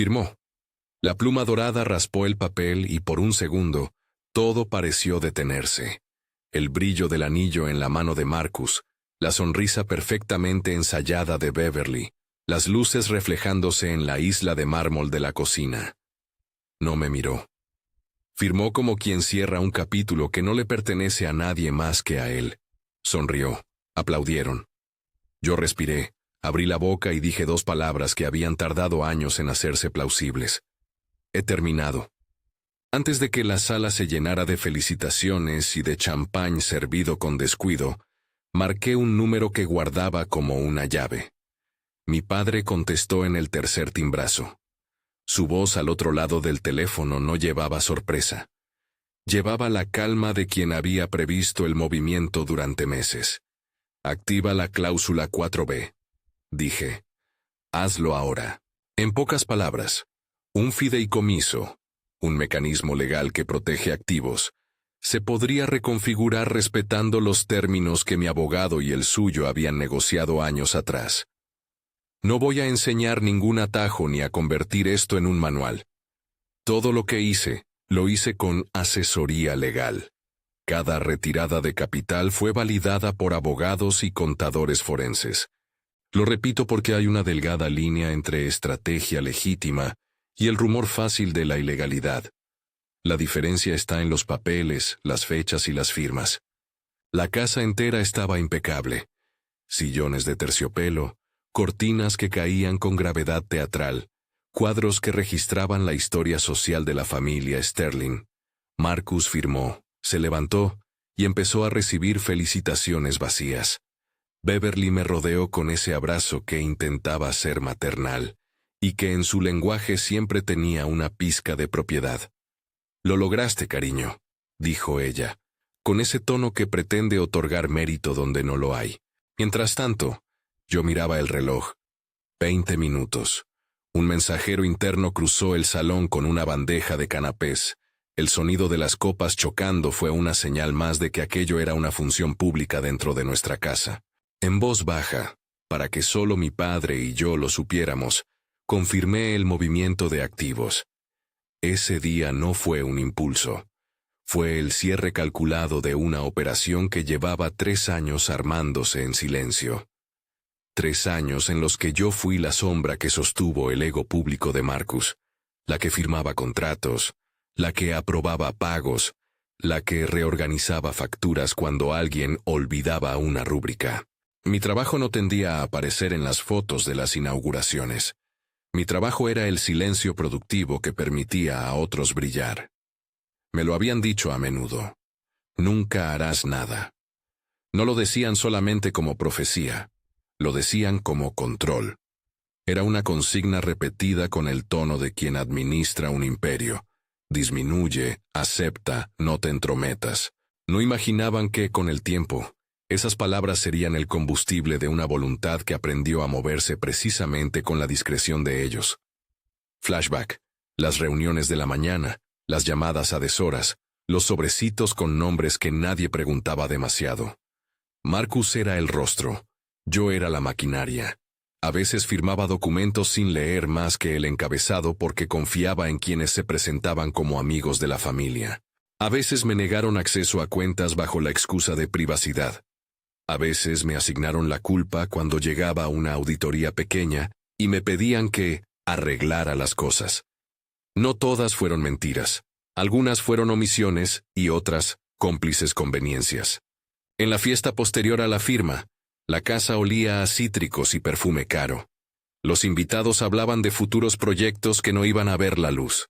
Firmó. La pluma dorada raspó el papel y por un segundo, todo pareció detenerse. El brillo del anillo en la mano de Marcus, la sonrisa perfectamente ensayada de Beverly, las luces reflejándose en la isla de mármol de la cocina. No me miró. Firmó como quien cierra un capítulo que no le pertenece a nadie más que a él. Sonrió. Aplaudieron. Yo respiré, abrí la boca y dije dos palabras que habían tardado años en hacerse plausibles. He terminado. Antes de que la sala se llenara de felicitaciones y de champán servido con descuido, marqué un número que guardaba como una llave. Mi padre contestó en el tercer timbrazo. Su voz al otro lado del teléfono no llevaba sorpresa. Llevaba la calma de quien había previsto el movimiento durante meses. Activa la cláusula 4B. Dije. Hazlo ahora. En pocas palabras, un fideicomiso, un mecanismo legal que protege activos, se podría reconfigurar respetando los términos que mi abogado y el suyo habían negociado años atrás. No voy a enseñar ningún atajo ni a convertir esto en un manual. Todo lo que hice, lo hice con asesoría legal. Cada retirada de capital fue validada por abogados y contadores forenses. Lo repito porque hay una delgada línea entre estrategia legítima y el rumor fácil de la ilegalidad. La diferencia está en los papeles, las fechas y las firmas. La casa entera estaba impecable. Sillones de terciopelo, cortinas que caían con gravedad teatral, cuadros que registraban la historia social de la familia Sterling. Marcus firmó, se levantó y empezó a recibir felicitaciones vacías. Beverly me rodeó con ese abrazo que intentaba ser maternal, y que en su lenguaje siempre tenía una pizca de propiedad. «Lo lograste, cariño», dijo ella, con ese tono que pretende otorgar mérito donde no lo hay. Mientras tanto, yo miraba el reloj. 20 minutos. Un mensajero interno cruzó el salón con una bandeja de canapés. El sonido de las copas chocando fue una señal más de que aquello era una función pública dentro de nuestra casa. En voz baja, para que solo mi padre y yo lo supiéramos, confirmé el movimiento de activos. Ese día no fue un impulso. Fue el cierre calculado de una operación que llevaba 3 años armándose en silencio. 3 años en los que yo fui la sombra que sostuvo el ego público de Marcus, la que firmaba contratos, la que aprobaba pagos, la que reorganizaba facturas cuando alguien olvidaba una rúbrica. Mi trabajo no tendía a aparecer en las fotos de las inauguraciones. Mi trabajo era el silencio productivo que permitía a otros brillar. Me lo habían dicho a menudo. Nunca harás nada. No lo decían solamente como profecía, lo decían como control. Era una consigna repetida con el tono de quien administra un imperio. Disminuye, acepta, no te entrometas. No imaginaban que, con el tiempo, esas palabras serían el combustible de una voluntad que aprendió a moverse precisamente con la discreción de ellos. Flashback, las reuniones de la mañana, las llamadas a deshoras, los sobrecitos con nombres que nadie preguntaba demasiado. Marcus era el rostro, yo era la maquinaria. A veces firmaba documentos sin leer más que el encabezado porque confiaba en quienes se presentaban como amigos de la familia. A veces me negaron acceso a cuentas bajo la excusa de privacidad. A veces me asignaron la culpa cuando llegaba una auditoría pequeña y me pedían que arreglara las cosas. No todas fueron mentiras. Algunas fueron omisiones y otras cómplices conveniencias. En la fiesta posterior a la firma, la casa olía a cítricos y perfume caro. Los invitados hablaban de futuros proyectos que no iban a ver la luz.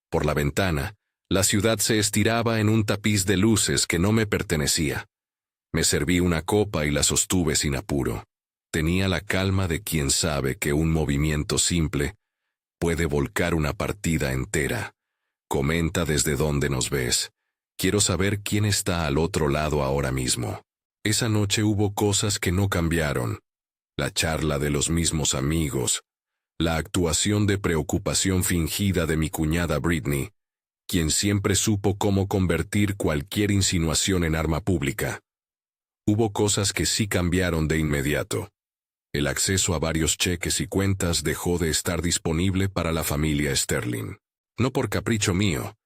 Por la ventana, la ciudad se estiraba en un tapiz de luces que no me pertenecía. Me serví una copa y la sostuve sin apuro. Tenía la calma de quien sabe que un movimiento simple puede volcar una partida entera. Comenta desde dónde nos ves. Quiero saber quién está al otro lado ahora mismo. Esa noche hubo cosas que no cambiaron. La charla de los mismos amigos. La actuación de preocupación fingida de mi cuñada Britney, quien siempre supo cómo convertir cualquier insinuación en arma pública. Hubo cosas que sí cambiaron de inmediato. El acceso a varios cheques y cuentas dejó de estar disponible para la familia Sterling. No por capricho mío,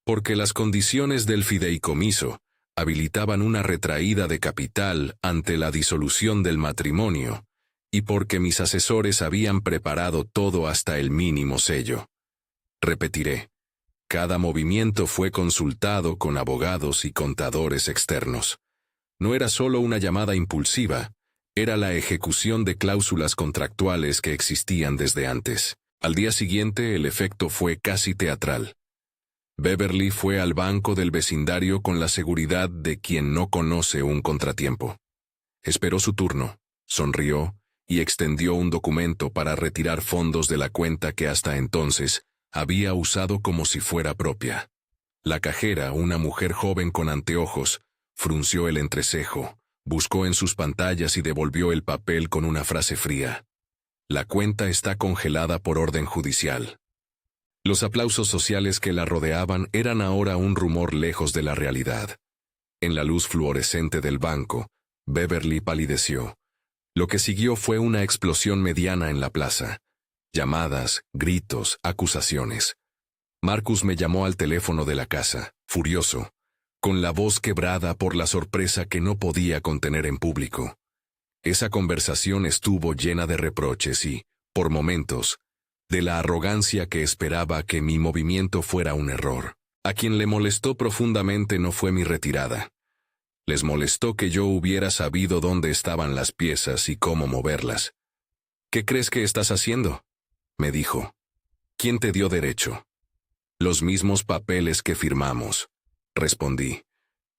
porque las condiciones del fideicomiso habilitaban una retraída de capital ante la disolución del matrimonio, y porque mis asesores habían preparado todo hasta el mínimo sello. Repetiré, cada movimiento fue consultado con abogados y contadores externos. No era solo una llamada impulsiva, era la ejecución de cláusulas contractuales que existían desde antes. Al día siguiente el efecto fue casi teatral. Beverly fue al banco del vecindario con la seguridad de quien no conoce un contratiempo. Esperó su turno, sonrió y extendió un documento para retirar fondos de la cuenta que hasta entonces había usado como si fuera propia. La cajera, una mujer joven con anteojos, frunció el entrecejo, buscó en sus pantallas y devolvió el papel con una frase fría. La cuenta está congelada por orden judicial. Los aplausos sociales que la rodeaban eran ahora un rumor lejos de la realidad. En la luz fluorescente del banco, Beverly palideció. Lo que siguió fue una explosión mediana en la plaza. Llamadas, gritos, acusaciones. Marcus me llamó al teléfono de la casa, furioso, con la voz quebrada por la sorpresa que no podía contener en público. Esa conversación estuvo llena de reproches y, por momentos, de la arrogancia que esperaba que mi movimiento fuera un error. A quien le molestó profundamente no fue mi retirada. Les molestó que yo hubiera sabido dónde estaban las piezas y cómo moverlas. ¿Qué crees que estás haciendo?, me dijo. ¿Quién te dio derecho? Los mismos papeles que firmamos, respondí.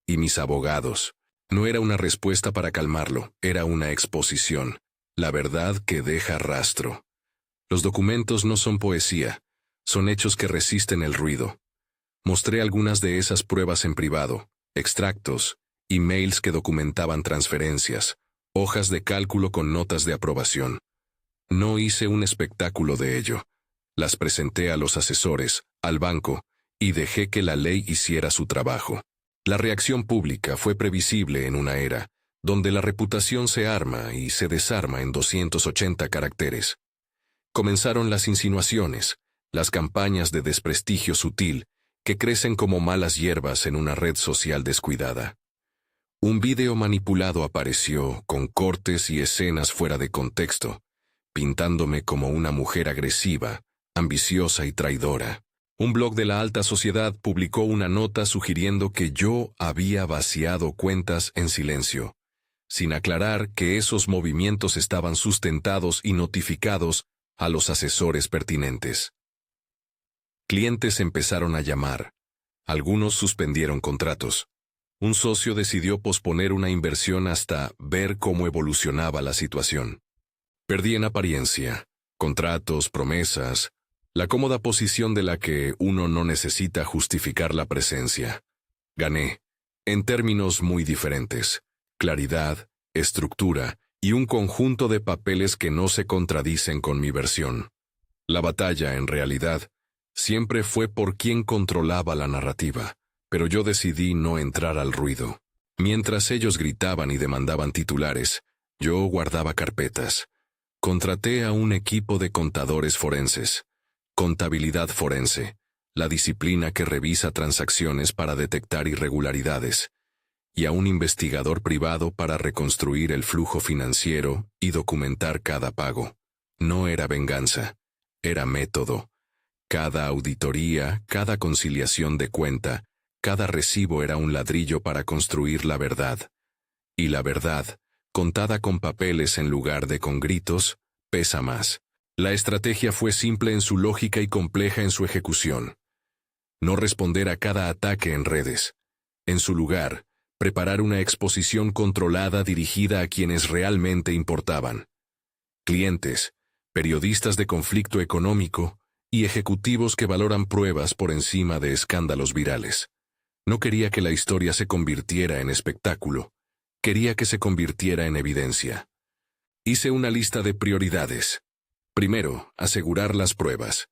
Y mis abogados. No era una respuesta para calmarlo, era una exposición. La verdad que deja rastro. Los documentos no son poesía, son hechos que resisten el ruido. Mostré algunas de esas pruebas en privado, extractos, emails que documentaban transferencias, hojas de cálculo con notas de aprobación. No hice un espectáculo de ello. Las presenté a los asesores, al banco, y dejé que la ley hiciera su trabajo. La reacción pública fue previsible en una era, donde la reputación se arma y se desarma en 280 caracteres. Comenzaron las insinuaciones, las campañas de desprestigio sutil, que crecen como malas hierbas en una red social descuidada. Un vídeo manipulado apareció, con cortes y escenas fuera de contexto, pintándome como una mujer agresiva, ambiciosa y traidora. Un blog de la alta sociedad publicó una nota sugiriendo que yo había vaciado cuentas en silencio, sin aclarar que esos movimientos estaban sustentados y notificados a los asesores pertinentes. Clientes empezaron a llamar. Algunos suspendieron contratos. Un socio decidió posponer una inversión hasta ver cómo evolucionaba la situación. Perdí en apariencia, contratos, promesas, la cómoda posición de la que uno no necesita justificar la presencia. Gané, en términos muy diferentes, claridad, estructura y un conjunto de papeles que no se contradicen con mi versión. La batalla, en realidad, siempre fue por quién controlaba la narrativa, pero yo decidí no entrar al ruido. Mientras ellos gritaban y demandaban titulares, yo guardaba carpetas. Contraté a un equipo de contadores forenses. Contabilidad forense, la disciplina que revisa transacciones para detectar irregularidades, y a un investigador privado para reconstruir el flujo financiero y documentar cada pago. No era venganza, era método. Cada auditoría, cada conciliación de cuenta, cada recibo era un ladrillo para construir la verdad. Y la verdad, contada con papeles en lugar de con gritos, pesa más. La estrategia fue simple en su lógica y compleja en su ejecución. No responder a cada ataque en redes. En su lugar, preparar una exposición controlada dirigida a quienes realmente importaban. Clientes, periodistas de conflicto económico y ejecutivos que valoran pruebas por encima de escándalos virales. No quería que la historia se convirtiera en espectáculo. Quería que se convirtiera en evidencia. Hice una lista de prioridades. Primero, asegurar las pruebas.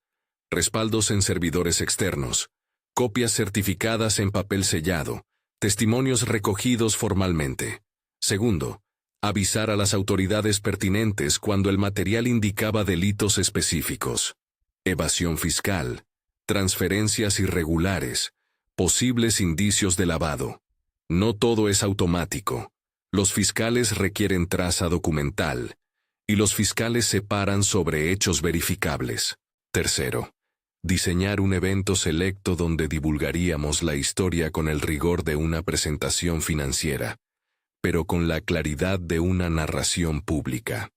Respaldos en servidores externos. Copias certificadas en papel sellado. Testimonios recogidos formalmente. Segundo, Avisar a las autoridades pertinentes cuando el material indicaba delitos específicos. Evasión fiscal, transferencias irregulares, posibles indicios de lavado. No todo es automático. Los fiscales requieren traza documental, y los fiscales se paran sobre hechos verificables. Tercero, diseñar un evento selecto donde divulgaríamos la historia con el rigor de una presentación financiera, pero con la claridad de una narración pública.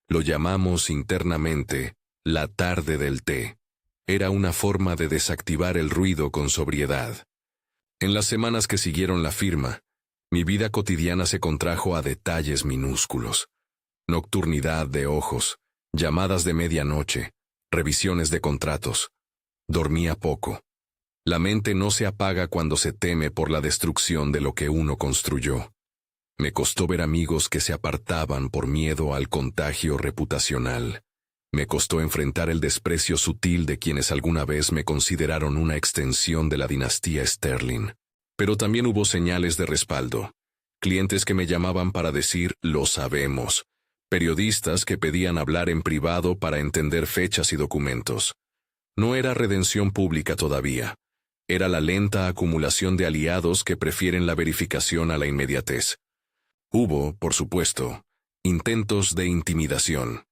Lo llamamos internamente la tarde del té. Era una forma de desactivar el ruido con sobriedad. En las semanas que siguieron la firma, mi vida cotidiana se contrajo a detalles minúsculos. Nocturnidad de ojos, llamadas de medianoche, revisiones de contratos. Dormía poco. La mente no se apaga cuando se teme por la destrucción de lo que uno construyó. Me costó ver amigos que se apartaban por miedo al contagio reputacional. Me costó enfrentar el desprecio sutil de quienes alguna vez me consideraron una extensión de la dinastía Sterling. Pero también hubo señales de respaldo. Clientes que me llamaban para decir, lo sabemos. Periodistas que pedían hablar en privado para entender fechas y documentos. No era redención pública todavía. Era la lenta acumulación de aliados que prefieren la verificación a la inmediatez. Hubo, por supuesto, intentos de intimidación.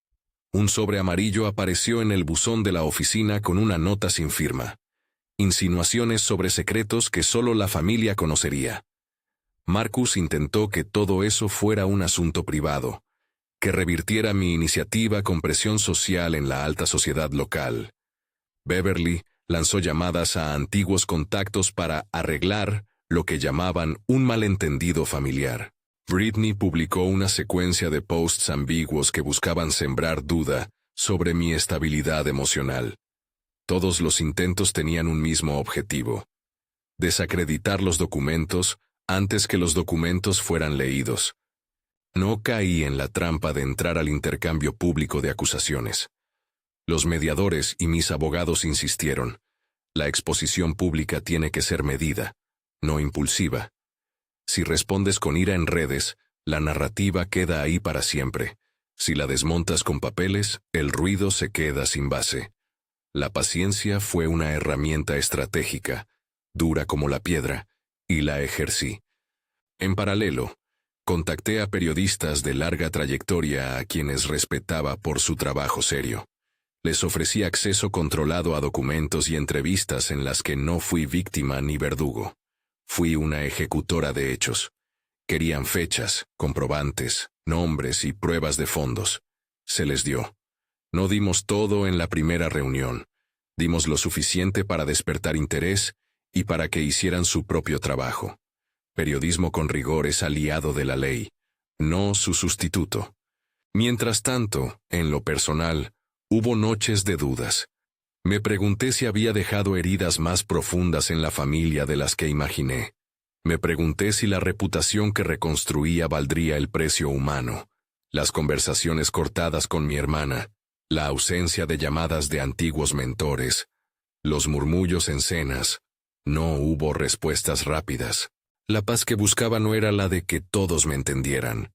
Un sobre amarillo apareció en el buzón de la oficina con una nota sin firma. Insinuaciones sobre secretos que solo la familia conocería. Marcus intentó que todo eso fuera un asunto privado, que revirtiera mi iniciativa con presión social en la alta sociedad local. Beverly lanzó llamadas a antiguos contactos para arreglar lo que llamaban un malentendido familiar. Britney publicó una secuencia de posts ambiguos que buscaban sembrar duda sobre mi estabilidad emocional. Todos los intentos tenían un mismo objetivo: desacreditar los documentos antes que los documentos fueran leídos. No caí en la trampa de entrar al intercambio público de acusaciones. Los mediadores y mis abogados insistieron: la exposición pública tiene que ser medida, no impulsiva. Si respondes con ira en redes, la narrativa queda ahí para siempre. Si la desmontas con papeles, el ruido se queda sin base. La paciencia fue una herramienta estratégica, dura como la piedra, y la ejercí. En paralelo, contacté a periodistas de larga trayectoria a quienes respetaba por su trabajo serio. Les ofrecí acceso controlado a documentos y entrevistas en las que no fui víctima ni verdugo. Fui una ejecutora de hechos. Querían fechas, comprobantes, nombres y pruebas de fondos. Se les dio. No dimos todo en la primera reunión. Dimos lo suficiente para despertar interés y para que hicieran su propio trabajo. Periodismo con rigor es aliado de la ley, no su sustituto. Mientras tanto, en lo personal, hubo noches de dudas. Me pregunté si había dejado heridas más profundas en la familia de las que imaginé. Me pregunté si la reputación que reconstruía valdría el precio humano. Las conversaciones cortadas con mi hermana, la ausencia de llamadas de antiguos mentores, los murmullos en cenas. No hubo respuestas rápidas. La paz que buscaba no era la de que todos me entendieran.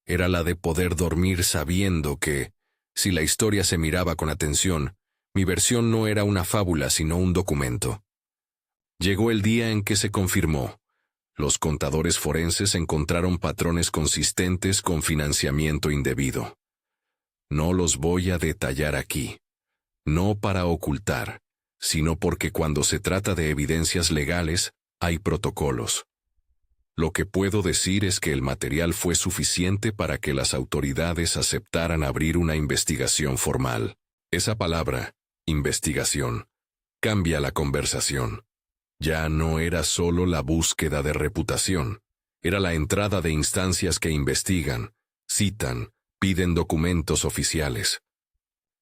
Era la de poder dormir sabiendo que, si la historia se miraba con atención, mi versión no era una fábula sino un documento. Llegó el día en que se confirmó. Los contadores forenses encontraron patrones consistentes con financiamiento indebido. No los voy a detallar aquí. No para ocultar, sino porque cuando se trata de evidencias legales, hay protocolos. Lo que puedo decir es que el material fue suficiente para que las autoridades aceptaran abrir una investigación formal. Esa palabra, investigación, cambia la conversación. Ya no era solo la búsqueda de reputación, era la entrada de instancias que investigan, citan, piden documentos oficiales.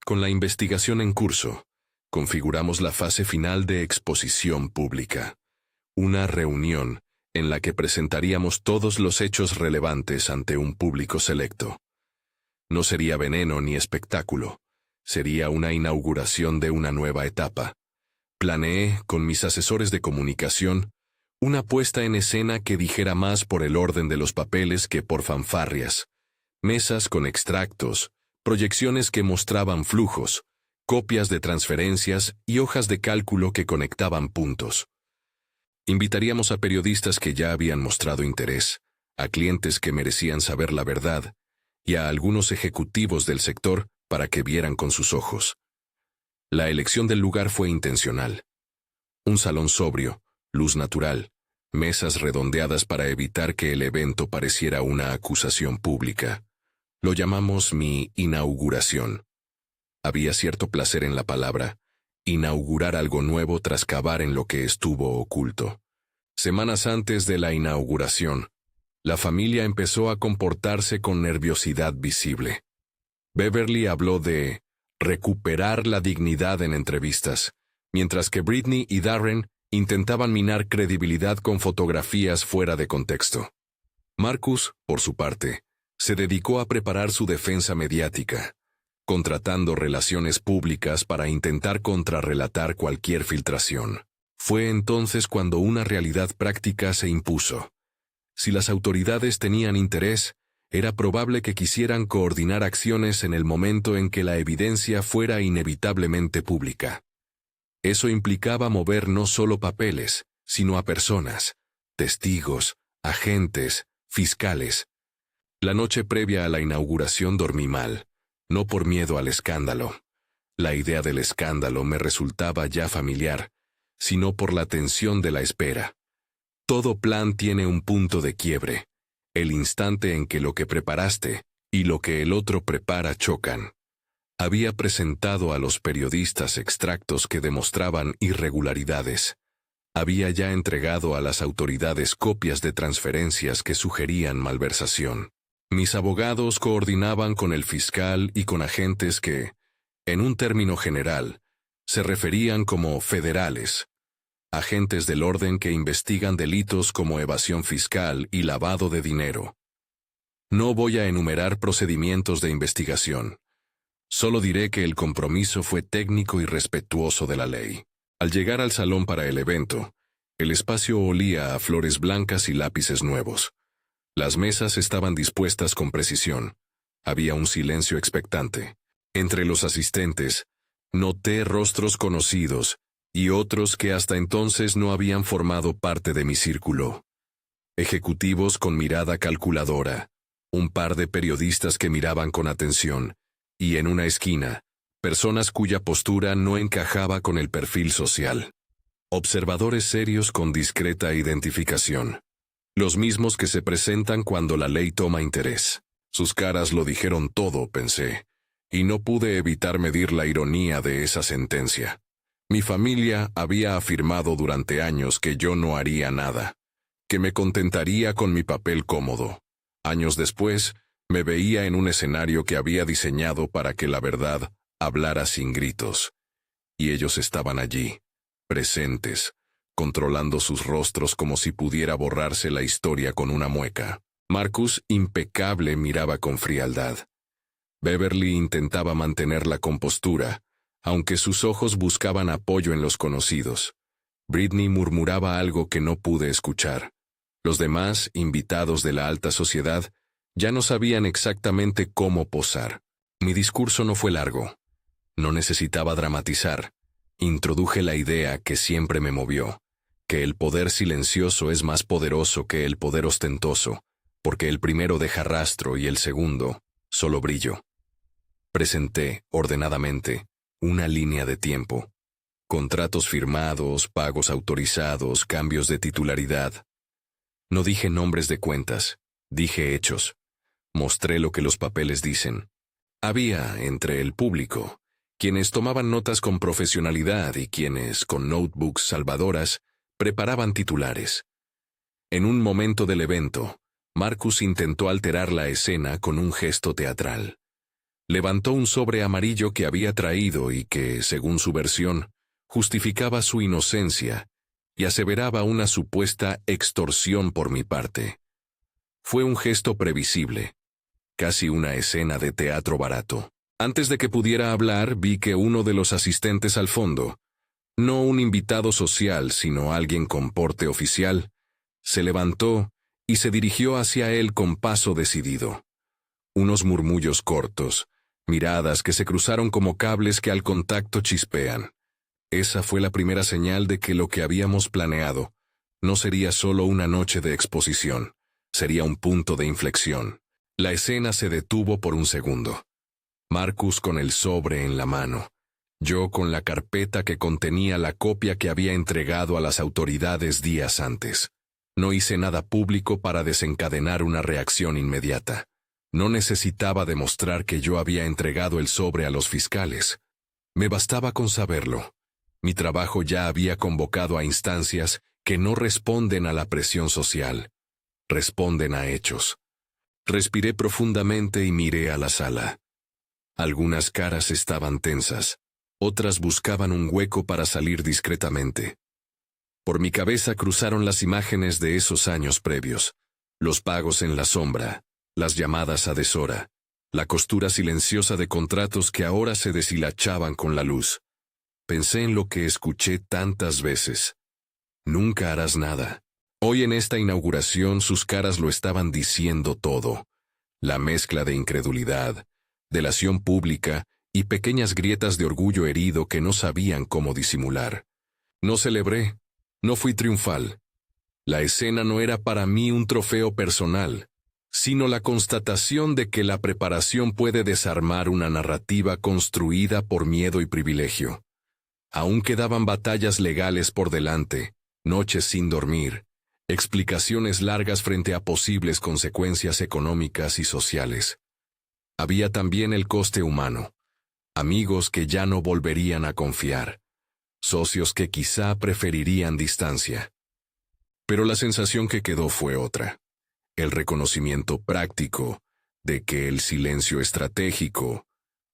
Con la investigación en curso, configuramos la fase final de exposición pública. Una reunión en la que presentaríamos todos los hechos relevantes ante un público selecto. No sería veneno ni espectáculo, sería una inauguración de una nueva etapa. Planeé, con mis asesores de comunicación, una puesta en escena que dijera más por el orden de los papeles que por fanfarrias. mesas con extractos, proyecciones que mostraban flujos, copias de transferencias y hojas de cálculo que conectaban puntos. Invitaríamos a periodistas que ya habían mostrado interés, a clientes que merecían saber la verdad, y a algunos ejecutivos del sector para que vieran con sus ojos. La elección del lugar fue intencional. Un salón sobrio, luz natural, mesas redondeadas para evitar que el evento pareciera una acusación pública. Lo llamamos mi inauguración. Había cierto placer en la palabra, inaugurar algo nuevo tras cavar en lo que estuvo oculto. Semanas antes de la inauguración, la familia empezó a comportarse con nerviosidad visible. Beverly habló de recuperar la dignidad en entrevistas, mientras que Britney y Darren intentaban minar credibilidad con fotografías fuera de contexto. Marcus, por su parte, se dedicó a preparar su defensa mediática, contratando relaciones públicas para intentar contrarrelatar cualquier filtración. Fue entonces cuando una realidad práctica se impuso. Si las autoridades tenían interés, era probable que quisieran coordinar acciones en el momento en que la evidencia fuera inevitablemente pública. Eso implicaba mover no solo papeles, sino a personas, testigos, agentes, fiscales. La noche previa a la inauguración dormí mal, no por miedo al escándalo. La idea del escándalo me resultaba ya familiar, sino por la tensión de la espera. Todo plan tiene un punto de quiebre, el instante en que lo que preparaste y lo que el otro prepara chocan. Había presentado a los periodistas extractos que demostraban irregularidades. Había ya entregado a las autoridades copias de transferencias que sugerían malversación. Mis abogados coordinaban con el fiscal y con agentes que, en un término general, se referían como federales, agentes del orden que investigan delitos como evasión fiscal y lavado de dinero. No voy a enumerar procedimientos de investigación. Solo diré que el compromiso fue técnico y respetuoso de la ley. Al llegar al salón para el evento, el espacio olía a flores blancas y lápices nuevos. Las mesas estaban dispuestas con precisión. Había un silencio expectante. Entre los asistentes, noté rostros conocidos y otros que hasta entonces no habían formado parte de mi círculo. Ejecutivos con mirada calculadora, un par de periodistas que miraban con atención, y en una esquina, personas cuya postura no encajaba con el perfil social. Observadores serios con discreta identificación. Los mismos que se presentan cuando la ley toma interés. Sus caras lo dijeron todo, pensé, y no pude evitar medir la ironía de esa sentencia. Mi familia había afirmado durante años que yo no haría nada, que me contentaría con mi papel cómodo. Años después, me veía en un escenario que había diseñado para que la verdad hablara sin gritos. Y ellos estaban allí, presentes, controlando sus rostros como si pudiera borrarse la historia con una mueca. Marcus, impecable, miraba con frialdad. Beverly intentaba mantener la compostura, aunque sus ojos buscaban apoyo en los conocidos. Britney murmuraba algo que no pude escuchar. Los demás, invitados de la alta sociedad, ya no sabían exactamente cómo posar. Mi discurso no fue largo. No necesitaba dramatizar. Introduje la idea que siempre me movió, que el poder silencioso es más poderoso que el poder ostentoso, porque el primero deja rastro y el segundo, solo brillo. Presenté, ordenadamente, una línea de tiempo. Contratos firmados, pagos autorizados, cambios de titularidad. No dije nombres de cuentas, dije hechos. Mostré lo que los papeles dicen. Había, entre el público, quienes tomaban notas con profesionalidad y quienes, con notebooks salvadoras, preparaban titulares. En un momento del evento, Marcus intentó alterar la escena con un gesto teatral. Levantó un sobre amarillo que había traído y que, según su versión, justificaba su inocencia y aseveraba una supuesta extorsión por mi parte. Fue un gesto previsible, casi una escena de teatro barato. Antes de que pudiera hablar, vi que uno de los asistentes al fondo, no un invitado social, sino alguien con porte oficial, se levantó y se dirigió hacia él con paso decidido. unos murmullos cortos, miradas que se cruzaron como cables que al contacto chispean. Esa fue la primera señal de que lo que habíamos planeado no sería solo una noche de exposición, sería un punto de inflexión. La escena se detuvo por un segundo. Marcus con el sobre en la mano. Yo con la carpeta que contenía la copia que había entregado a las autoridades días antes. No hice nada público para desencadenar una reacción inmediata. No necesitaba demostrar que yo había entregado el sobre a los fiscales. Me bastaba con saberlo. Mi trabajo ya había convocado a instancias que no responden a la presión social. Responden a hechos. Respiré profundamente y miré a la sala. Algunas caras estaban tensas. Otras buscaban un hueco para salir discretamente. Por mi cabeza cruzaron las imágenes de esos años previos. Los pagos en la sombra, las llamadas a deshora, la costura silenciosa de contratos que ahora se deshilachaban con la luz. Pensé en lo que escuché tantas veces. Nunca harás nada. Hoy en esta inauguración sus caras lo estaban diciendo todo. La mezcla de incredulidad, delación pública y pequeñas grietas de orgullo herido que no sabían cómo disimular. No celebré, no fui triunfal. La escena no era para mí un trofeo personal, sino la constatación de que la preparación puede desarmar una narrativa construida por miedo y privilegio. Aún quedaban batallas legales por delante, noches sin dormir, explicaciones largas frente a posibles consecuencias económicas y sociales. Había también el coste humano. Amigos que ya no volverían a confiar. Socios que quizá preferirían distancia. Pero la sensación que quedó fue otra. El reconocimiento práctico de que el silencio estratégico,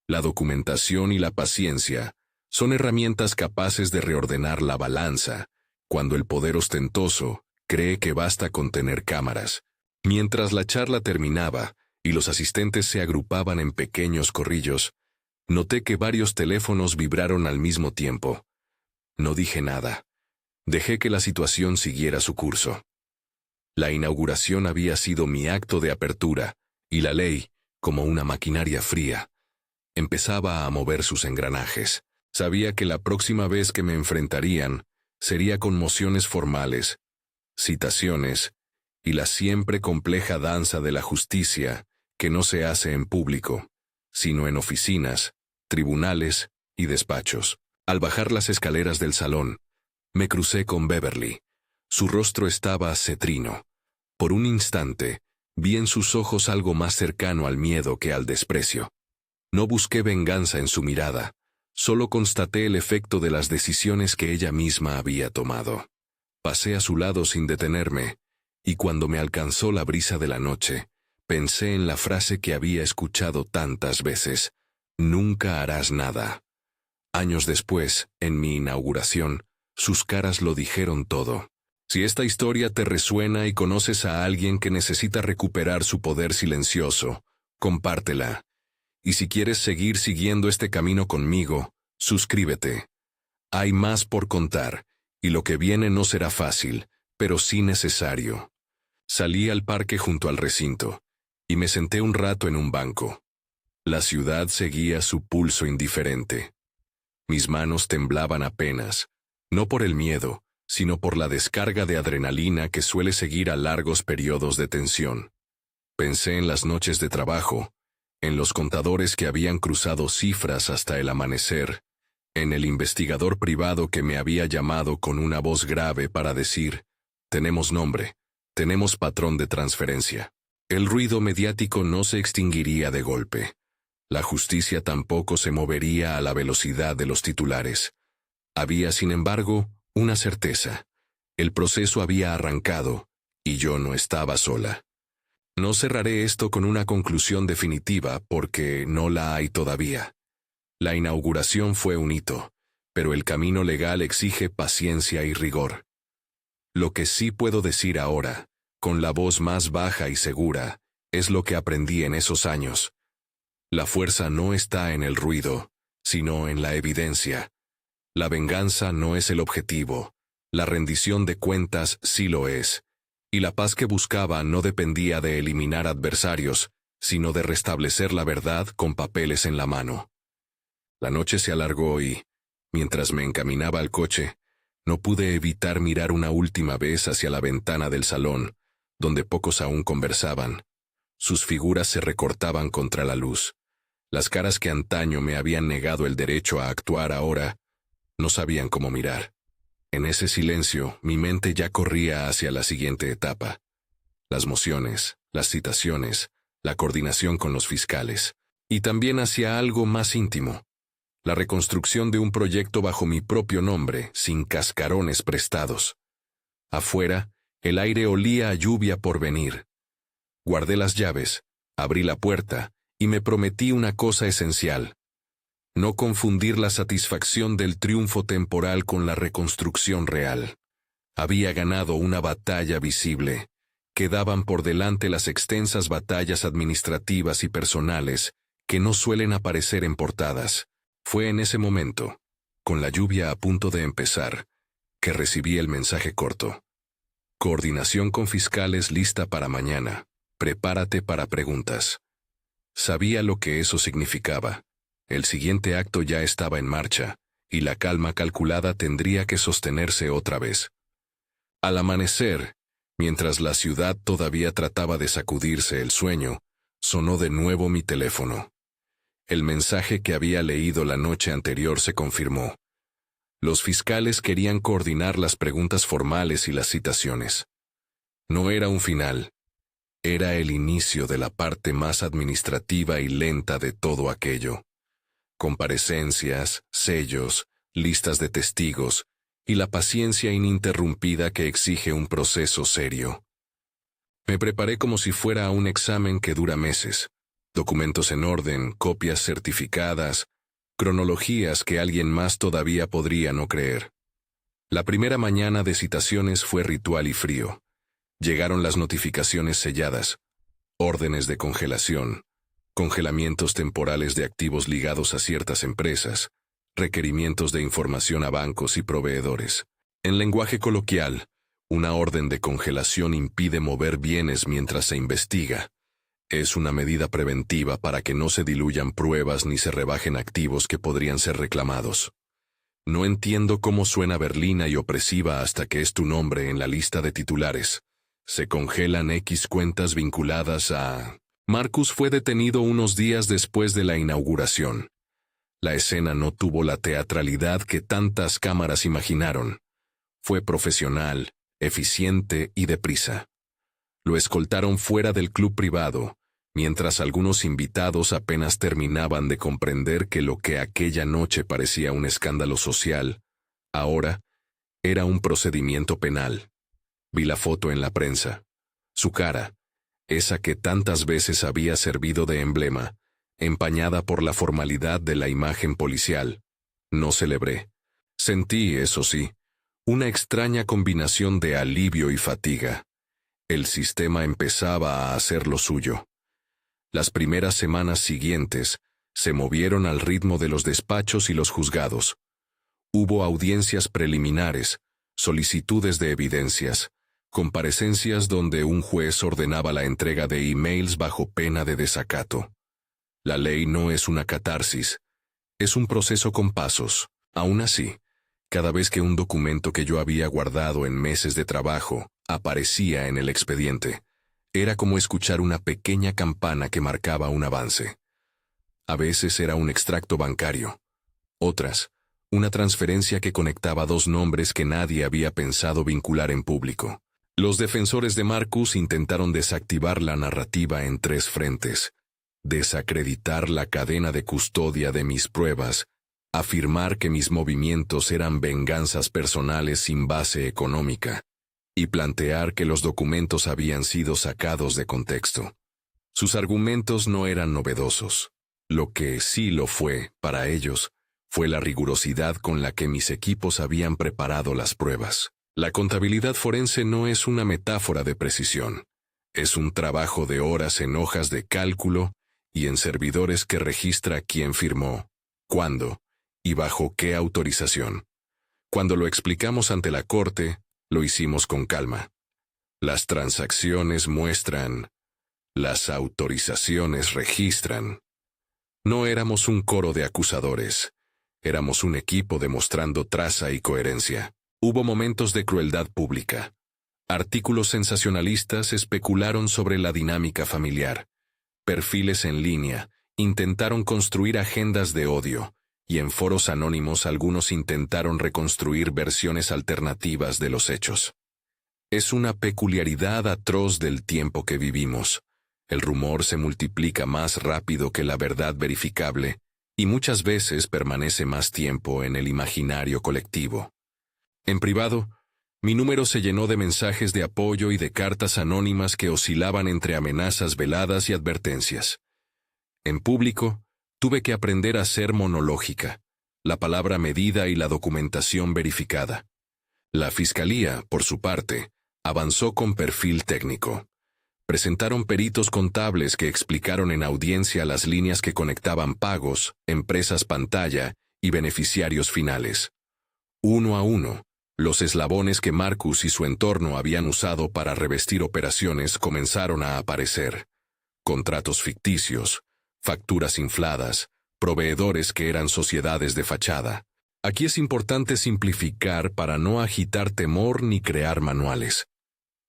la documentación y la paciencia son herramientas capaces de reordenar la balanza cuando el poder ostentoso cree que basta con tener cámaras. Mientras la charla terminaba y los asistentes se agrupaban en pequeños corrillos, noté que varios teléfonos vibraron al mismo tiempo. No dije nada. Dejé que la situación siguiera su curso. La inauguración había sido mi acto de apertura, y la ley, como una maquinaria fría, empezaba a mover sus engranajes. Sabía que la próxima vez que me enfrentarían sería con mociones formales, citaciones y la siempre compleja danza de la justicia que no se hace en público, sino en oficinas, tribunales y despachos. Al bajar las escaleras del salón, me crucé con Beverly. Su rostro estaba cetrino. Por un instante, vi en sus ojos algo más cercano al miedo que al desprecio. No busqué venganza en su mirada, solo constaté el efecto de las decisiones que ella misma había tomado. Pasé a su lado sin detenerme, y cuando me alcanzó la brisa de la noche, pensé en la frase que había escuchado tantas veces: «Nunca harás nada». Años después, en mi inauguración, sus caras lo dijeron todo. Si esta historia te resuena y conoces a alguien que necesita recuperar su poder silencioso, compártela. Y si quieres seguir siguiendo este camino conmigo, suscríbete. Hay más por contar, y lo que viene no será fácil, pero sí necesario. Salí al parque junto al recinto, y me senté un rato en un banco. La ciudad seguía su pulso indiferente. Mis manos temblaban apenas, no por el miedo, sino por la descarga de adrenalina que suele seguir a largos periodos de tensión. Pensé en las noches de trabajo, en los contadores que habían cruzado cifras hasta el amanecer, en el investigador privado que me había llamado con una voz grave para decir: «Tenemos nombre, tenemos patrón de transferencia». El ruido mediático no se extinguiría de golpe. La justicia tampoco se movería a la velocidad de los titulares. Había, sin embargo, una certeza. El proceso había arrancado, y yo no estaba sola. No cerraré esto con una conclusión definitiva porque no la hay todavía. La inauguración fue un hito, pero el camino legal exige paciencia y rigor. Lo que sí puedo decir ahora, con la voz más baja y segura, es lo que aprendí en esos años. La fuerza no está en el ruido, sino en la evidencia. La venganza no es el objetivo, la rendición de cuentas sí lo es, y la paz que buscaba no dependía de eliminar adversarios, sino de restablecer la verdad con papeles en la mano. La noche se alargó y, mientras me encaminaba al coche, no pude evitar mirar una última vez hacia la ventana del salón, donde pocos aún conversaban. Sus figuras se recortaban contra la luz. Las caras que antaño me habían negado el derecho a actuar ahora no sabían cómo mirar. En ese silencio, mi mente ya corría hacia la siguiente etapa. Las mociones, las citaciones, la coordinación con los fiscales, y también hacia algo más íntimo. La reconstrucción de un proyecto bajo mi propio nombre, sin cascarones prestados. Afuera, el aire olía a lluvia por venir. Guardé las llaves, abrí la puerta, y me prometí una cosa esencial: no confundir la satisfacción del triunfo temporal con la reconstrucción real. Había ganado una batalla visible. Quedaban por delante las extensas batallas administrativas y personales que no suelen aparecer en portadas. Fue en ese momento, con la lluvia a punto de empezar, que recibí el mensaje corto. Coordinación con fiscales lista para mañana. Prepárate para preguntas. Sabía lo que eso significaba. El siguiente acto ya estaba en marcha, y la calma calculada tendría que sostenerse otra vez. Al amanecer, mientras la ciudad todavía trataba de sacudirse el sueño, sonó de nuevo mi teléfono. El mensaje que había leído la noche anterior se confirmó. Los fiscales querían coordinar las preguntas formales y las citaciones. No era un final. Era el inicio de la parte más administrativa y lenta de todo aquello. Comparecencias, sellos, listas de testigos y la paciencia ininterrumpida que exige un proceso serio. Me preparé como si fuera a un examen que dura meses. Documentos en orden, copias certificadas, cronologías que alguien más todavía podría no creer. La primera mañana de citaciones fue ritual y frío. Llegaron las notificaciones selladas, órdenes de congelación, congelamientos temporales de activos ligados a ciertas empresas, requerimientos de información a bancos y proveedores. En lenguaje coloquial, una orden de congelación impide mover bienes mientras se investiga. Es una medida preventiva para que no se diluyan pruebas ni se rebajen activos que podrían ser reclamados. No entiendo cómo suena berlina y opresiva hasta que es tu nombre en la lista de titulares. Se congelan X cuentas vinculadas a... Marcus fue detenido unos días después de la inauguración. La escena no tuvo la teatralidad que tantas cámaras imaginaron. Fue profesional, eficiente y deprisa. Lo escoltaron fuera del club privado, mientras algunos invitados apenas terminaban de comprender que lo que aquella noche parecía un escándalo social, ahora era un procedimiento penal. Vi la foto en la prensa. Su cara, esa que tantas veces había servido de emblema, empañada por la formalidad de la imagen policial. No celebré. Sentí, eso sí, una extraña combinación de alivio y fatiga. El sistema empezaba a hacer lo suyo. Las primeras semanas siguientes se movieron al ritmo de los despachos y los juzgados. Hubo audiencias preliminares, solicitudes de evidencias, comparecencias donde un juez ordenaba la entrega de emails bajo pena de desacato. La ley no es una catarsis, es un proceso con pasos. Aún así, cada vez que un documento que yo había guardado en meses de trabajo aparecía en el expediente, era como escuchar una pequeña campana que marcaba un avance. A veces era un extracto bancario, otras, una transferencia que conectaba dos nombres que nadie había pensado vincular en público. Los defensores de Marcus intentaron desactivar la narrativa en tres frentes: desacreditar la cadena de custodia de mis pruebas, afirmar que mis movimientos eran venganzas personales sin base económica, y plantear que los documentos habían sido sacados de contexto. Sus argumentos no eran novedosos. Lo que sí lo fue, para ellos, fue la rigurosidad con la que mis equipos habían preparado las pruebas. La contabilidad forense no es una metáfora de precisión. Es un trabajo de horas en hojas de cálculo y en servidores que registra quién firmó, cuándo y bajo qué autorización. Cuando lo explicamos ante la corte, lo hicimos con calma. Las transacciones muestran... Las autorizaciones registran. No éramos un coro de acusadores. Éramos un equipo demostrando traza y coherencia. Hubo momentos de crueldad pública. Artículos sensacionalistas especularon sobre la dinámica familiar. Perfiles en línea intentaron construir agendas de odio, y en foros anónimos algunos intentaron reconstruir versiones alternativas de los hechos. Es una peculiaridad atroz del tiempo que vivimos. El rumor se multiplica más rápido que la verdad verificable, y muchas veces permanece más tiempo en el imaginario colectivo. En privado, mi número se llenó de mensajes de apoyo y de cartas anónimas que oscilaban entre amenazas veladas y advertencias. En público, tuve que aprender a ser monológica, la palabra medida y la documentación verificada. La Fiscalía, por su parte, avanzó con perfil técnico. Presentaron peritos contables que explicaron en audiencia las líneas que conectaban pagos, empresas pantalla y beneficiarios finales. Uno a uno, los eslabones que Marcus y su entorno habían usado para revestir operaciones comenzaron a aparecer. Contratos ficticios, facturas infladas, proveedores que eran sociedades de fachada. Aquí es importante simplificar para no agitar temor ni crear manuales.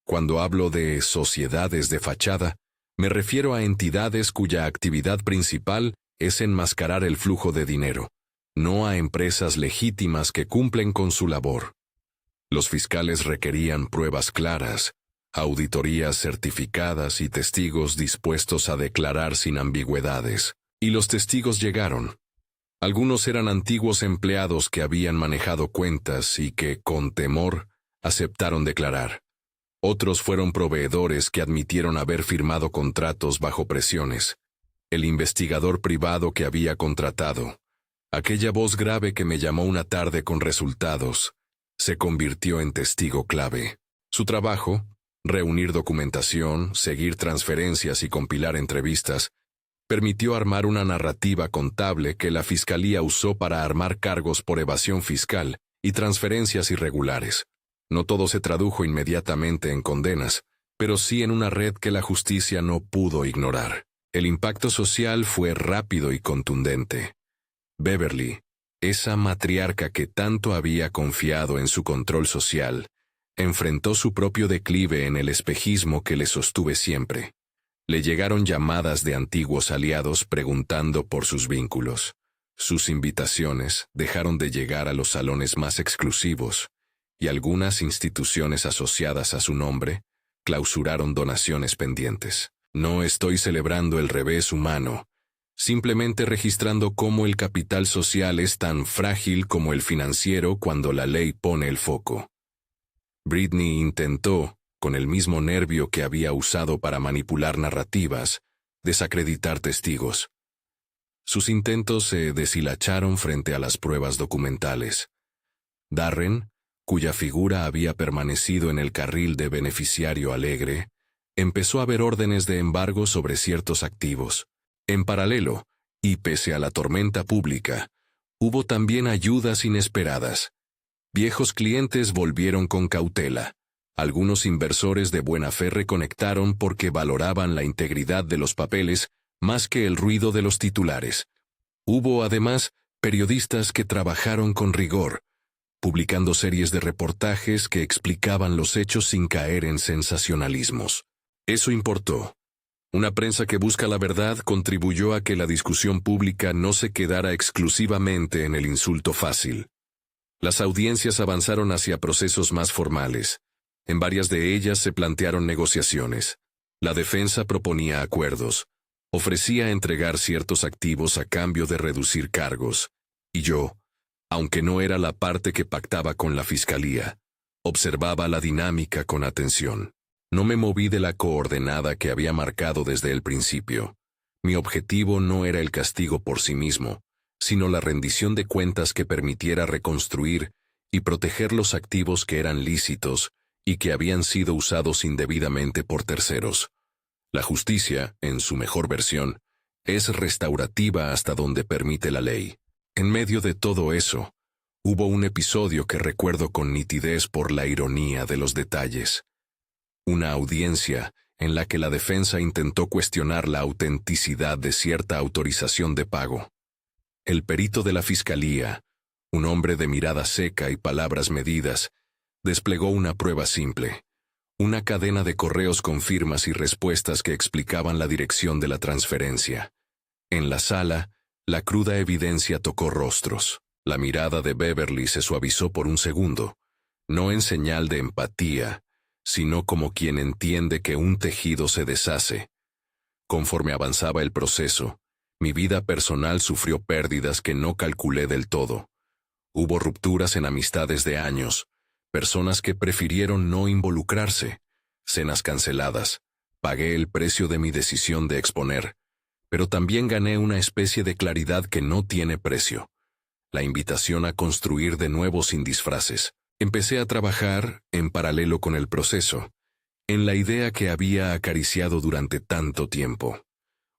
Cuando hablo de sociedades de fachada, me refiero a entidades cuya actividad principal es enmascarar el flujo de dinero, no a empresas legítimas que cumplen con su labor. Los fiscales requerían pruebas claras, auditorías certificadas y testigos dispuestos a declarar sin ambigüedades. Y los testigos llegaron. Algunos eran antiguos empleados que habían manejado cuentas y que, con temor, aceptaron declarar. Otros fueron proveedores que admitieron haber firmado contratos bajo presiones. El investigador privado que había contratado, aquella voz grave que me llamó una tarde con resultados, se convirtió en testigo clave. Su trabajo, reunir documentación, seguir transferencias y compilar entrevistas, permitió armar una narrativa contable que la Fiscalía usó para armar cargos por evasión fiscal y transferencias irregulares. No todo se tradujo inmediatamente en condenas, pero sí en una red que la justicia no pudo ignorar. El impacto social fue rápido y contundente. Beverly, esa matriarca que tanto había confiado en su control social, enfrentó su propio declive en el espejismo que le sostuve siempre. Le llegaron llamadas de antiguos aliados preguntando por sus vínculos. Sus invitaciones dejaron de llegar a los salones más exclusivos, y algunas instituciones asociadas a su nombre clausuraron donaciones pendientes. No estoy celebrando el revés humano, simplemente registrando cómo el capital social es tan frágil como el financiero cuando la ley pone el foco. Britney intentó, con el mismo nervio que había usado para manipular narrativas, desacreditar testigos. Sus intentos se deshilacharon frente a las pruebas documentales. Darren, cuya figura había permanecido en el carril de beneficiario alegre, empezó a ver órdenes de embargo sobre ciertos activos. En paralelo, y pese a la tormenta pública, hubo también ayudas inesperadas. Viejos clientes volvieron con cautela. Algunos inversores de buena fe reconectaron porque valoraban la integridad de los papeles más que el ruido de los titulares. Hubo, además, periodistas que trabajaron con rigor, publicando series de reportajes que explicaban los hechos sin caer en sensacionalismos. Eso importó. Una prensa que busca la verdad contribuyó a que la discusión pública no se quedara exclusivamente en el insulto fácil. Las audiencias avanzaron hacia procesos más formales. En varias de ellas se plantearon negociaciones. La defensa proponía acuerdos, ofrecía entregar ciertos activos a cambio de reducir cargos, y yo, aunque no era la parte que pactaba con la Fiscalía, observaba la dinámica con atención. No me moví de la coordenada que había marcado desde el principio. Mi objetivo no era el castigo por sí mismo, sino la rendición de cuentas que permitiera reconstruir y proteger los activos que eran lícitos y que habían sido usados indebidamente por terceros. La justicia, en su mejor versión, es restaurativa hasta donde permite la ley. En medio de todo eso, hubo un episodio que recuerdo con nitidez por la ironía de los detalles. Una audiencia en la que la defensa intentó cuestionar la autenticidad de cierta autorización de pago. El perito de la fiscalía, un hombre de mirada seca y palabras medidas, desplegó una prueba simple, una cadena de correos con firmas y respuestas que explicaban la dirección de la transferencia. En la sala, la cruda evidencia tocó rostros. La mirada de Beverly se suavizó por un segundo, no en señal de empatía, sino como quien entiende que un tejido se deshace. Conforme avanzaba el proceso, mi vida personal sufrió pérdidas que no calculé del todo. Hubo rupturas en amistades de años, personas que prefirieron no involucrarse, cenas canceladas. Pagué el precio de mi decisión de exponer, pero también gané una especie de claridad que no tiene precio. La invitación a construir de nuevo sin disfraces. Empecé a trabajar, en paralelo con el proceso, en la idea que había acariciado durante tanto tiempo.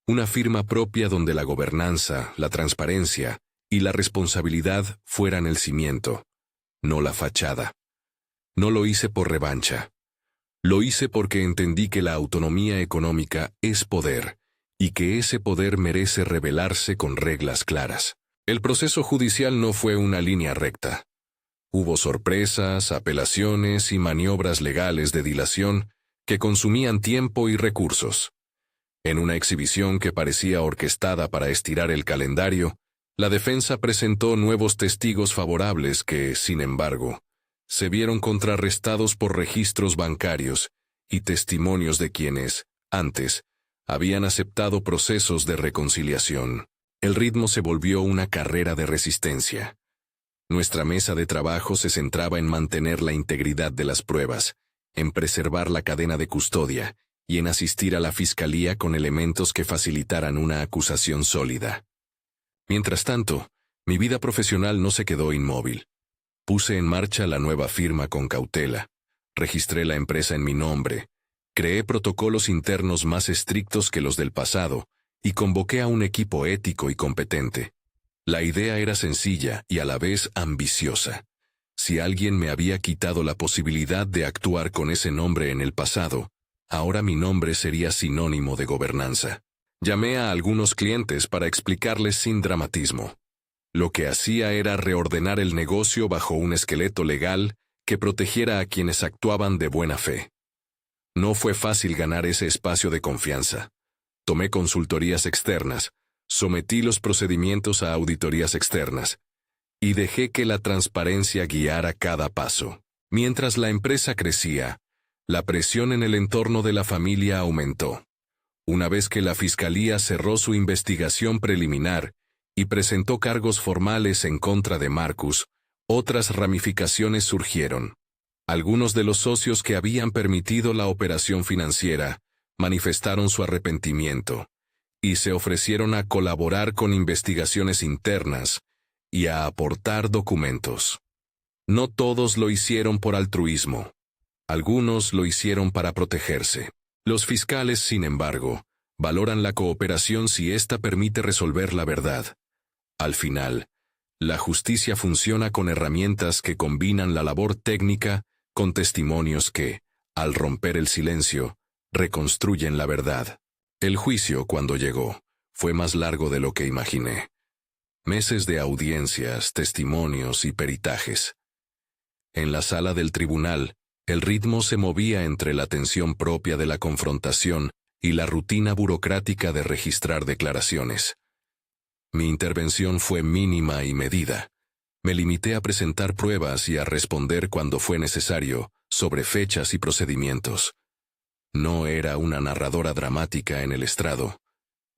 Una firma propia donde la gobernanza, la transparencia y la responsabilidad fueran el cimiento, no la fachada. No lo hice por revancha. Lo hice porque entendí que la autonomía económica es poder, y que ese poder merece revelarse con reglas claras. El proceso judicial no fue una línea recta. Hubo sorpresas, apelaciones y maniobras legales de dilación que consumían tiempo y recursos. En una exhibición que parecía orquestada para estirar el calendario, la defensa presentó nuevos testigos favorables que, sin embargo, se vieron contrarrestados por registros bancarios y testimonios de quienes, antes, habían aceptado procesos de reconciliación. El ritmo se volvió una carrera de resistencia. Nuestra mesa de trabajo se centraba en mantener la integridad de las pruebas, en preservar la cadena de custodia y en asistir a la fiscalía con elementos que facilitaran una acusación sólida. Mientras tanto, mi vida profesional no se quedó inmóvil. Puse en marcha la nueva firma con cautela, registré la empresa en mi nombre, creé protocolos internos más estrictos que los del pasado y convoqué a un equipo ético y competente. La idea era sencilla y a la vez ambiciosa. Si alguien me había quitado la posibilidad de actuar con ese nombre en el pasado, ahora mi nombre sería sinónimo de gobernanza. Llamé a algunos clientes para explicarles sin dramatismo. Lo que hacía era reordenar el negocio bajo un esqueleto legal que protegiera a quienes actuaban de buena fe. No fue fácil ganar ese espacio de confianza. Tomé consultorías externas, sometí los procedimientos a auditorías externas, y dejé que la transparencia guiara cada paso. Mientras la empresa crecía, la presión en el entorno de la familia aumentó. Una vez que la fiscalía cerró su investigación preliminar y presentó cargos formales en contra de Marcus, otras ramificaciones surgieron. Algunos de los socios que habían permitido la operación financiera manifestaron su arrepentimiento y se ofrecieron a colaborar con investigaciones internas y a aportar documentos. No todos lo hicieron por altruismo. Algunos lo hicieron para protegerse. Los fiscales, sin embargo, valoran la cooperación si ésta permite resolver la verdad. Al final, la justicia funciona con herramientas que combinan la labor técnica con testimonios que, al romper el silencio, reconstruyen la verdad. El juicio, cuando llegó, fue más largo de lo que imaginé. Meses de audiencias, testimonios y peritajes. En la sala del tribunal, el ritmo se movía entre la tensión propia de la confrontación y la rutina burocrática de registrar declaraciones. Mi intervención fue mínima y medida. Me limité a presentar pruebas y a responder cuando fue necesario sobre fechas y procedimientos. No era una narradora dramática en el estrado.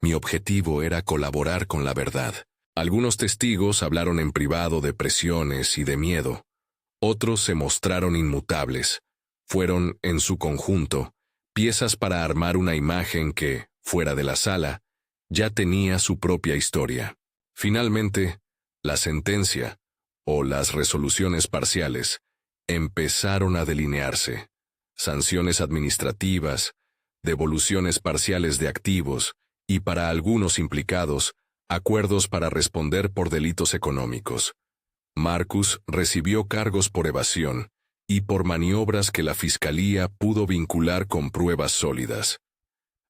Mi objetivo era colaborar con la verdad. Algunos testigos hablaron en privado de presiones y de miedo. Otros se mostraron inmutables. Fueron, en su conjunto, piezas para armar una imagen que, fuera de la sala, ya tenía su propia historia. Finalmente, la sentencia, o las resoluciones parciales, empezaron a delinearse. Sanciones administrativas, devoluciones parciales de activos y, para algunos implicados, acuerdos para responder por delitos económicos. Marcus recibió cargos por evasión y por maniobras que la fiscalía pudo vincular con pruebas sólidas.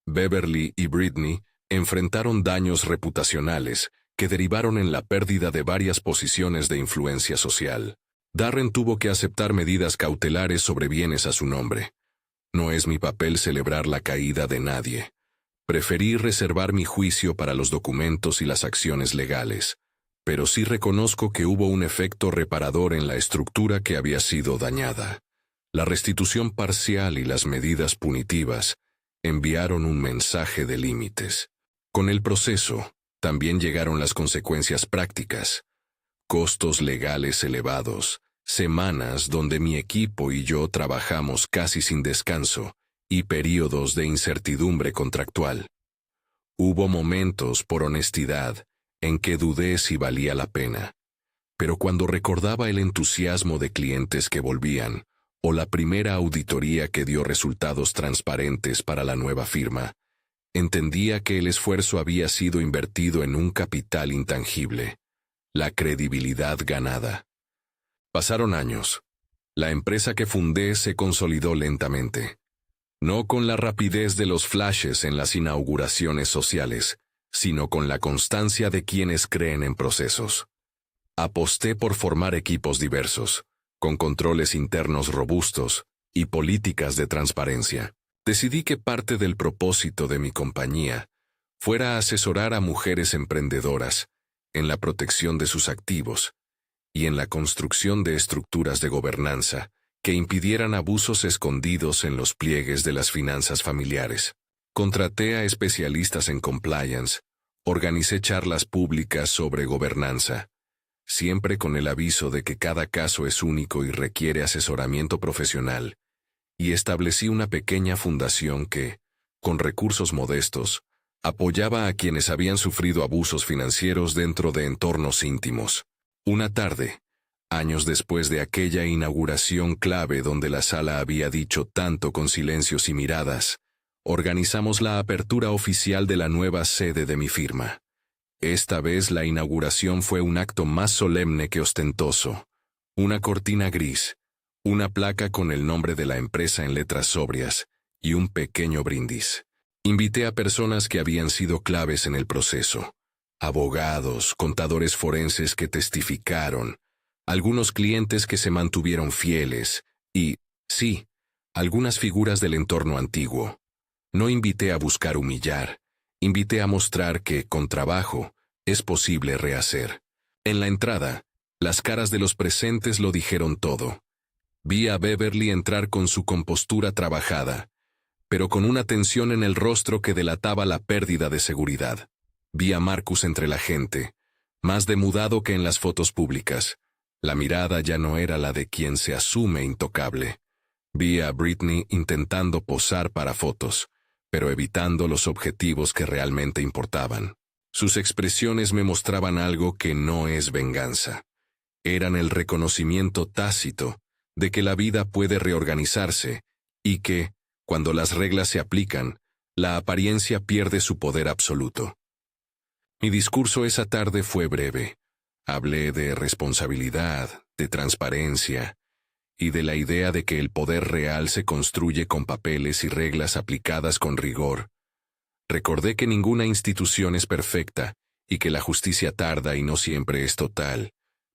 Beverly y Britney enfrentaron daños reputacionales que derivaron en la pérdida de varias posiciones de influencia social. Darren tuvo que aceptar medidas cautelares sobre bienes a su nombre. No es mi papel celebrar la caída de nadie. Preferí reservar mi juicio para los documentos y las acciones legales, pero sí reconozco que hubo un efecto reparador en la estructura que había sido dañada. La restitución parcial y las medidas punitivas enviaron un mensaje de límites. Con el proceso, también llegaron las consecuencias prácticas. Costos legales elevados, semanas donde mi equipo y yo trabajamos casi sin descanso, y períodos de incertidumbre contractual. Hubo momentos, por honestidad, en que dudé si valía la pena. Pero cuando recordaba el entusiasmo de clientes que volvían, o la primera auditoría que dio resultados transparentes para la nueva firma, entendía que el esfuerzo había sido invertido en un capital intangible, la credibilidad ganada. Pasaron años. La empresa que fundé se consolidó lentamente. No con la rapidez de los flashes en las inauguraciones sociales, sino con la constancia de quienes creen en procesos. Aposté por formar equipos diversos, con controles internos robustos y políticas de transparencia. Decidí que parte del propósito de mi compañía fuera asesorar a mujeres emprendedoras en la protección de sus activos y en la construcción de estructuras de gobernanza que impidieran abusos escondidos en los pliegues de las finanzas familiares. Contraté a especialistas en compliance, organicé charlas públicas sobre gobernanza, siempre con el aviso de que cada caso es único y requiere asesoramiento profesional, y establecí una pequeña fundación que, con recursos modestos, apoyaba a quienes habían sufrido abusos financieros dentro de entornos íntimos. Una tarde, años después de aquella inauguración clave donde la sala había dicho tanto con silencios y miradas, organizamos la apertura oficial de la nueva sede de mi firma. Esta vez la inauguración fue un acto más solemne que ostentoso. Una cortina gris, una placa con el nombre de la empresa en letras sobrias y un pequeño brindis. Invité a personas que habían sido claves en el proceso. Abogados, contadores forenses que testificaron, algunos clientes que se mantuvieron fieles y, sí, algunas figuras del entorno antiguo. No invité a buscar humillar, invité a mostrar que, con trabajo, es posible rehacer. En la entrada, las caras de los presentes lo dijeron todo. Vi a Beverly entrar con su compostura trabajada, pero con una tensión en el rostro que delataba la pérdida de seguridad. Vi a Marcus entre la gente, más demudado que en las fotos públicas. La mirada ya no era la de quien se asume intocable. Vi a Britney intentando posar para fotos, pero evitando los objetivos que realmente importaban. Sus expresiones me mostraban algo que no es venganza. Eran el reconocimiento tácito de que la vida puede reorganizarse y que, cuando las reglas se aplican, la apariencia pierde su poder absoluto. Mi discurso esa tarde fue breve. Hablé de responsabilidad, de transparencia y de la idea de que el poder real se construye con papeles y reglas aplicadas con rigor. Recordé que ninguna institución es perfecta y que la justicia tarda y no siempre es total,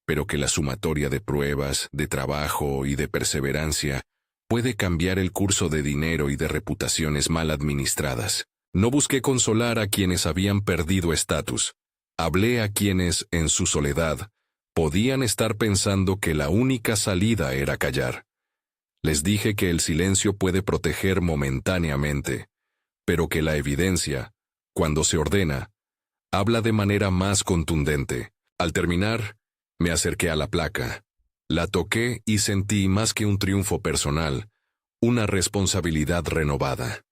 pero que la sumatoria de pruebas, de trabajo y de perseverancia puede cambiar el curso de dinero y de reputaciones mal administradas. No busqué consolar a quienes habían perdido estatus. Hablé a quienes, en su soledad, podían estar pensando que la única salida era callar. Les dije que el silencio puede proteger momentáneamente, pero que la evidencia, cuando se ordena, habla de manera más contundente. Al terminar, me acerqué a la placa. La toqué y sentí más que un triunfo personal, una responsabilidad renovada.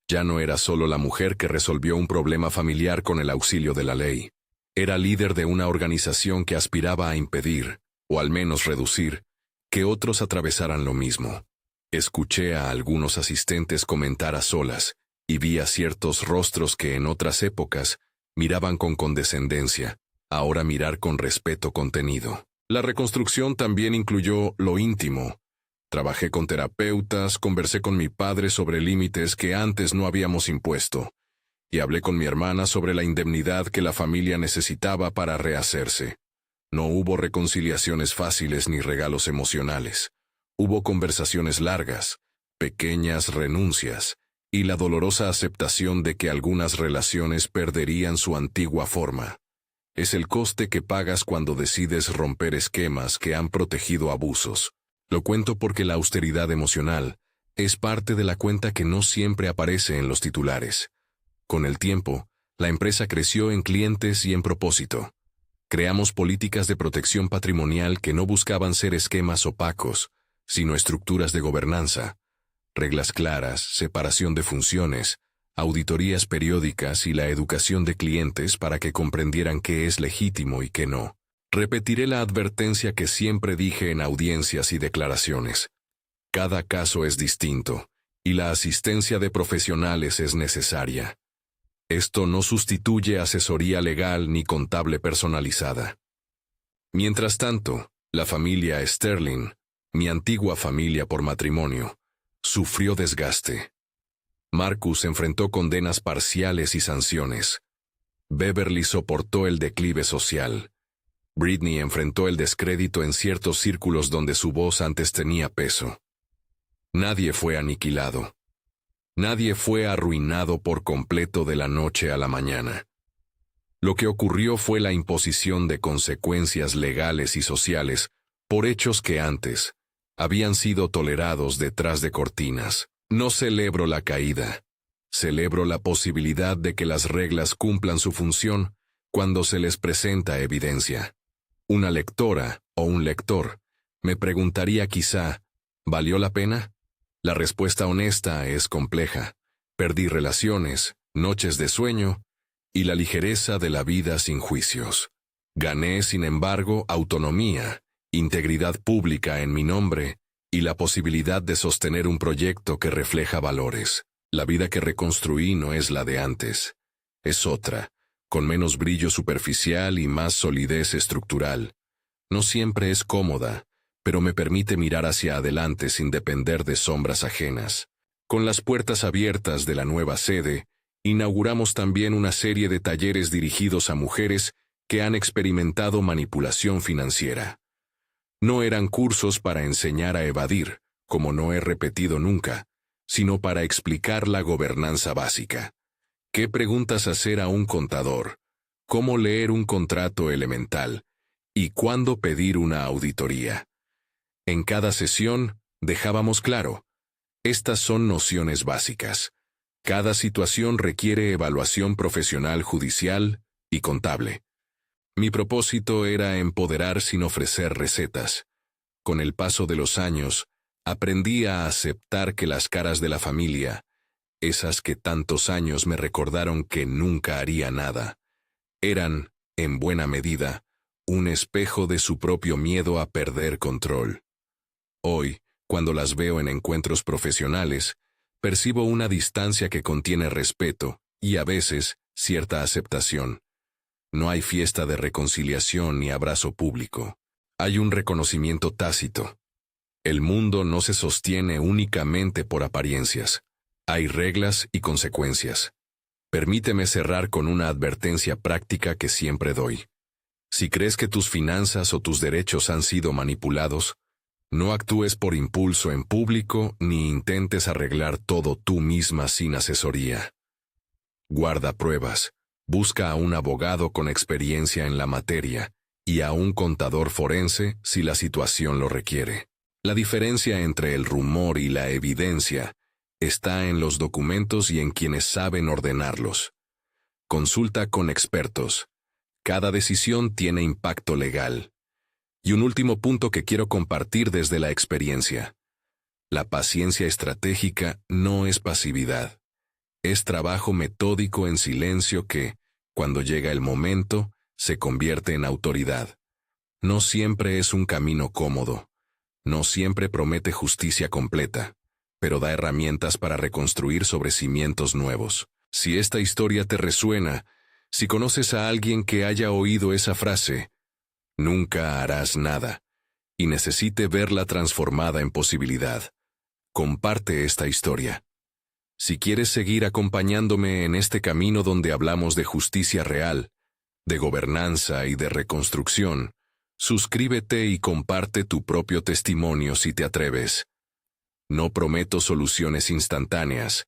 Ya no era solo la mujer que resolvió un problema familiar con el auxilio de la ley. Era líder de una organización que aspiraba a impedir, o al menos reducir, que otros atravesaran lo mismo. Escuché a algunos asistentes comentar a solas, y vi a ciertos rostros que en otras épocas miraban con condescendencia, ahora mirar con respeto contenido. La reconstrucción también incluyó lo íntimo, Trabajé con terapeutas, conversé con mi padre sobre límites que antes no habíamos impuesto, y hablé con mi hermana sobre la indemnidad que la familia necesitaba para rehacerse. No hubo reconciliaciones fáciles ni regalos emocionales. Hubo conversaciones largas, pequeñas renuncias, y la dolorosa aceptación de que algunas relaciones perderían su antigua forma. Es el coste que pagas cuando decides romper esquemas que han protegido abusos. Lo cuento porque la austeridad emocional es parte de la cuenta que no siempre aparece en los titulares. Con el tiempo, la empresa creció en clientes y en propósito. Creamos políticas de protección patrimonial que no buscaban ser esquemas opacos, sino estructuras de gobernanza. Reglas claras, separación de funciones, auditorías periódicas y la educación de clientes para que comprendieran qué es legítimo y qué no. Repetiré la advertencia que siempre dije en audiencias y declaraciones. Cada caso es distinto, y la asistencia de profesionales es necesaria. Esto no sustituye asesoría legal ni contable personalizada. Mientras tanto, la familia Sterling, mi antigua familia por matrimonio, sufrió desgaste. Marcus enfrentó condenas parciales y sanciones. Beverly soportó el declive social. Britney enfrentó el descrédito en ciertos círculos donde su voz antes tenía peso. Nadie fue aniquilado. Nadie fue arruinado por completo de la noche a la mañana. Lo que ocurrió fue la imposición de consecuencias legales y sociales por hechos que antes habían sido tolerados detrás de cortinas. No celebro la caída. Celebro la posibilidad de que las reglas cumplan su función cuando se les presenta evidencia. Una lectora o un lector me preguntaría quizá, ¿valió la pena? La respuesta honesta es compleja. Perdí relaciones, noches de sueño y la ligereza de la vida sin juicios. Gané, sin embargo, autonomía, integridad pública en mi nombre y la posibilidad de sostener un proyecto que refleja valores. La vida que reconstruí no es la de antes. Es otra, con menos brillo superficial y más solidez estructural. No siempre es cómoda, pero me permite mirar hacia adelante sin depender de sombras ajenas. Con las puertas abiertas de la nueva sede, inauguramos también una serie de talleres dirigidos a mujeres que han experimentado manipulación financiera. No eran cursos para enseñar a evadir, como no he repetido nunca, sino para explicar la gobernanza básica. ¿Qué preguntas hacer a un contador? ¿Cómo leer un contrato elemental? ¿Y cuándo pedir una auditoría? En cada sesión, dejábamos claro, estas son nociones básicas. Cada situación requiere evaluación profesional judicial y contable. Mi propósito era empoderar sin ofrecer recetas. Con el paso de los años, aprendí a aceptar que las caras de la familia, esas que tantos años me recordaron que nunca haría nada, eran, en buena medida, un espejo de su propio miedo a perder control. Hoy, cuando las veo en encuentros profesionales, percibo una distancia que contiene respeto y, a veces, cierta aceptación. No hay fiesta de reconciliación ni abrazo público. Hay un reconocimiento tácito. El mundo no se sostiene únicamente por apariencias. Hay reglas y consecuencias. Permíteme cerrar con una advertencia práctica que siempre doy. Si crees que tus finanzas o tus derechos han sido manipulados, no actúes por impulso en público ni intentes arreglar todo tú misma sin asesoría. Guarda pruebas. Busca a un abogado con experiencia en la materia y a un contador forense si la situación lo requiere. La diferencia entre el rumor y la evidencia está en los documentos y en quienes saben ordenarlos. Consulta con expertos. Cada decisión tiene impacto legal. Y un último punto que quiero compartir desde la experiencia. La paciencia estratégica no es pasividad. Es trabajo metódico en silencio que, cuando llega el momento, se convierte en autoridad. No siempre es un camino cómodo. No siempre promete justicia completa, pero da herramientas para reconstruir sobre cimientos nuevos. Si esta historia te resuena, si conoces a alguien que haya oído esa frase, nunca harás nada, y necesite verla transformada en posibilidad. Comparte esta historia. Si quieres seguir acompañándome en este camino donde hablamos de justicia real, de gobernanza y de reconstrucción, suscríbete y comparte tu propio testimonio si te atreves. No prometo soluciones instantáneas,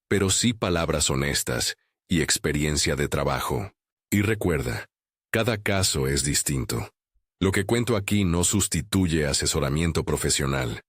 pero sí palabras honestas y experiencia de trabajo. Y recuerda, cada caso es distinto. Lo que cuento aquí no sustituye asesoramiento profesional.